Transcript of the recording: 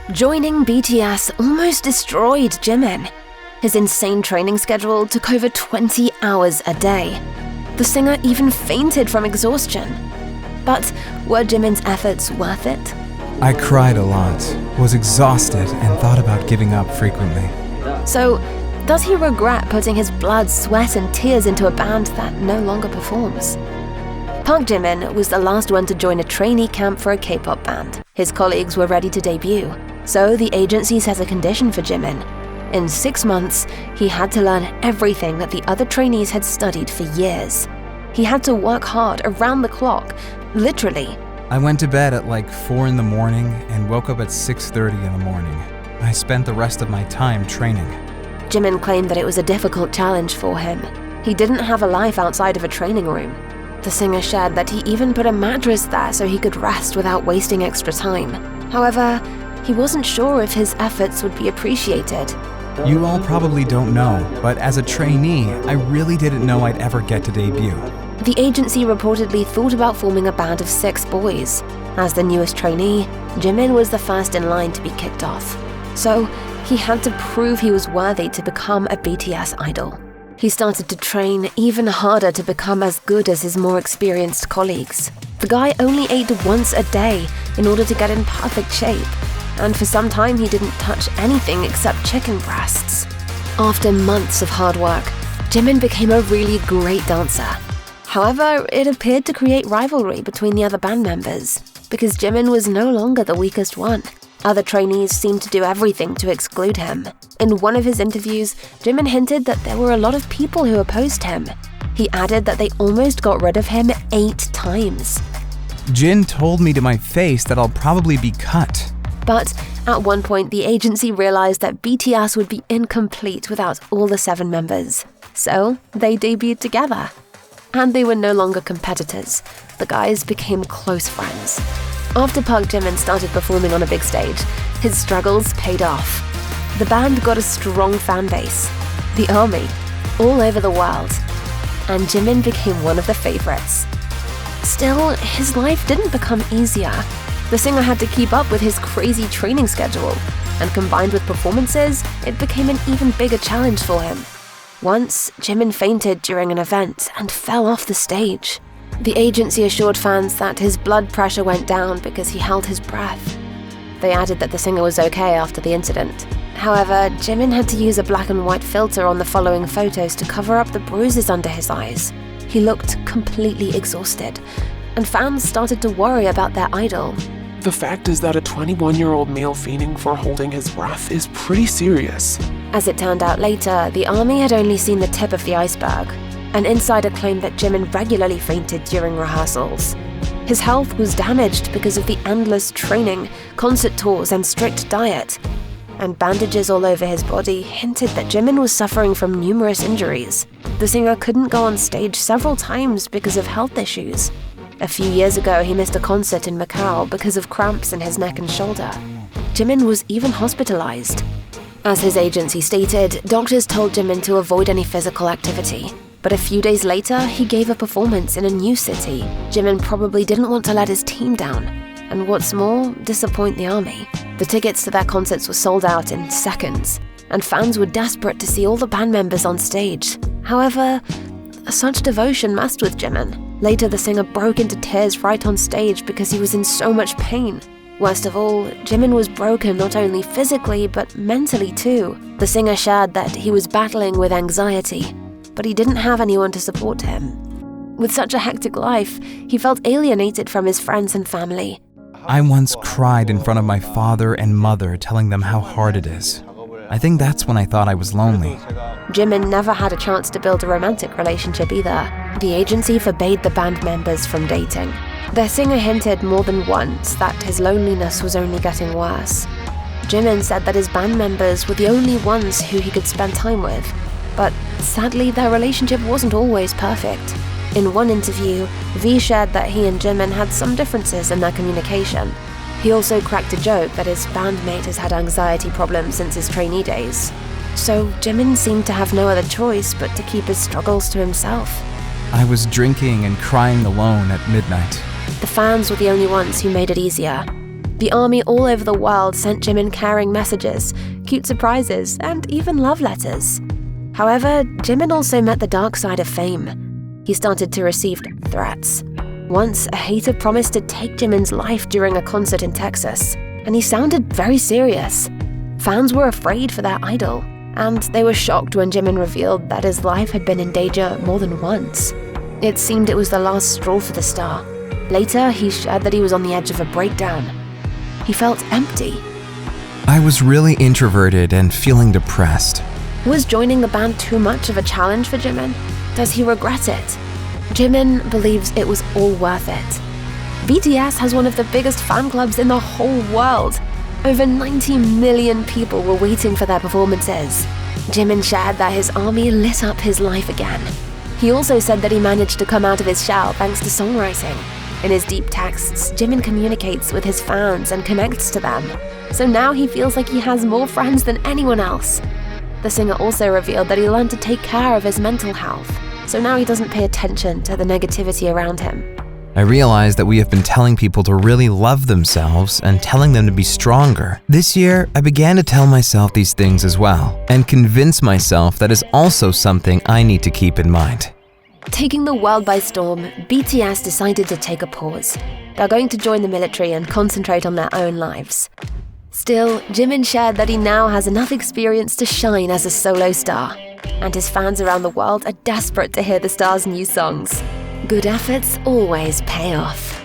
Joining BTS almost destroyed Jimin. His insane training schedule took over 20 hours a day. The singer even fainted from exhaustion. But were Jimin's efforts worth it? I cried a lot, was exhausted, and thought about giving up frequently. So, does he regret putting his blood, sweat, and tears into a band that no longer performs? Perk Ji-min was the last one to join a trainee camp for a K-pop band. His colleagues were ready to debut, so the agency set a condition for Jimin. In 6 months, he had to learn everything that the other trainees had studied for years. He had to work hard around the clock, literally. I went to bed at like 4 in the morning and woke up at 6:30 in the morning. I spent the rest of my time training. Jimin claimed that it was a difficult challenge for him. He didn't have a life outside of a training room. The singer shared that he even put a mattress there so he could rest without wasting extra time. However, he wasn't sure if his efforts would be appreciated. You all probably don't know, but as a trainee, I really didn't know I'd ever get to debut. The agency reportedly thought about forming a band of 6 boys. As the newest trainee, Jimin was the first in line to be kicked off. So, he had to prove he was worthy to become a BTS idol. He started to train even harder to become as good as his more experienced colleagues. The guy only ate once a day in order to get in perfect shape, and for some time he didn't touch anything except chicken breasts. After months of hard work, Jimin became a really great dancer. However, it appeared to create rivalry between the other band members, because Jimin was no longer the weakest one. Other trainees seemed to do everything to exclude him. In one of his interviews, Jimin hinted that there were a lot of people who opposed him. He added that they almost got rid of him 8 times. Jin told me to my face that I'll probably be cut. But at one point, the agency realized that BTS would be incomplete without all the 7 members. So they debuted together. And they were no longer competitors. The guys became close friends. After Perk Ji-min started performing on a big stage, his struggles paid off. The band got a strong fan base, the ARMY, all over the world, and Jimin became one of the favorites. Still, his life didn't become easier. The singer had to keep up with his crazy training schedule, and combined with performances, it became an even bigger challenge for him. Once, Jimin fainted during an event and fell off the stage. The agency assured fans that his blood pressure went down because he held his breath. They added that the singer was okay after the incident. However, Jimin had to use a black and white filter on the following photos to cover up the bruises under his eyes. He looked completely exhausted, and fans started to worry about their idol. The fact is that a 21-year-old male fainting for holding his breath is pretty serious. As it turned out later, the ARMY had only seen the tip of the iceberg. An insider claimed that Jimin regularly fainted during rehearsals. His health was damaged because of the endless training, concert tours, and strict diet. And bandages all over his body hinted that Jimin was suffering from numerous injuries. The singer couldn't go on stage several times because of health issues. A few years ago, he missed a concert in Macau because of cramps in his neck and shoulder. Jimin was even hospitalized. As his agency stated, doctors told Jimin to avoid any physical activity. But a few days later, he gave a performance in a new city. Jimin probably didn't want to let his team down, and what's more, disappoint the ARMY. The tickets to their concerts were sold out in seconds, and fans were desperate to see all the band members on stage. However, such devotion messed with Jimin. Later, the singer broke into tears right on stage because he was in so much pain. Worst of all, Jimin was broken not only physically, but mentally too. The singer shared that he was battling with anxiety, but he didn't have anyone to support him. With such a hectic life, he felt alienated from his friends and family. I once cried in front of my father and mother, telling them how hard it is. I think that's when I thought I was lonely. Jimin never had a chance to build a romantic relationship either. The agency forbade the band members from dating. Their singer hinted more than once that his loneliness was only getting worse. Jimin said that his band members were the only ones who he could spend time with. But sadly, their relationship wasn't always perfect. In one interview, V shared that he and Jimin had some differences in their communication. He also cracked a joke that his bandmate has had anxiety problems since his trainee days. So Jimin seemed to have no other choice but to keep his struggles to himself. I was drinking and crying alone at midnight. The fans were the only ones who made it easier. The army all over the world sent Jimin caring messages, cute surprises, and even love letters. However, Jimin also met the dark side of fame. He started to receive threats. Once, a hater promised to take Jimin's life during a concert in Texas, and he sounded very serious. Fans were afraid for their idol, and they were shocked when Jimin revealed that his life had been in danger more than once. It seemed it was the last straw for the star. Later, he shared that he was on the edge of a breakdown. He felt empty. I was really introverted and feeling depressed. Was joining the band too much of a challenge for Jimin? Does he regret it? Jimin believes it was all worth it. BTS has one of the biggest fan clubs in the whole world. Over 90 million people were waiting for their performances. Jimin shared that his army lit up his life again. He also said that he managed to come out of his shell thanks to songwriting. In his deep texts, Jimin communicates with his fans and connects to them. So now he feels like he has more friends than anyone else. The singer also revealed that he learned to take care of his mental health. So now he doesn't pay attention to the negativity around him. I realized that we have been telling people to really love themselves and telling them to be stronger. This year, I began to tell myself these things as well, and convince myself that is also something I need to keep in mind. Taking the world by storm, BTS decided to take a pause. They're going to join the military and concentrate on their own lives. Still, Jimin shared that he now has enough experience to shine as a solo star, and his fans around the world are desperate to hear the star's new songs. Good efforts always pay off.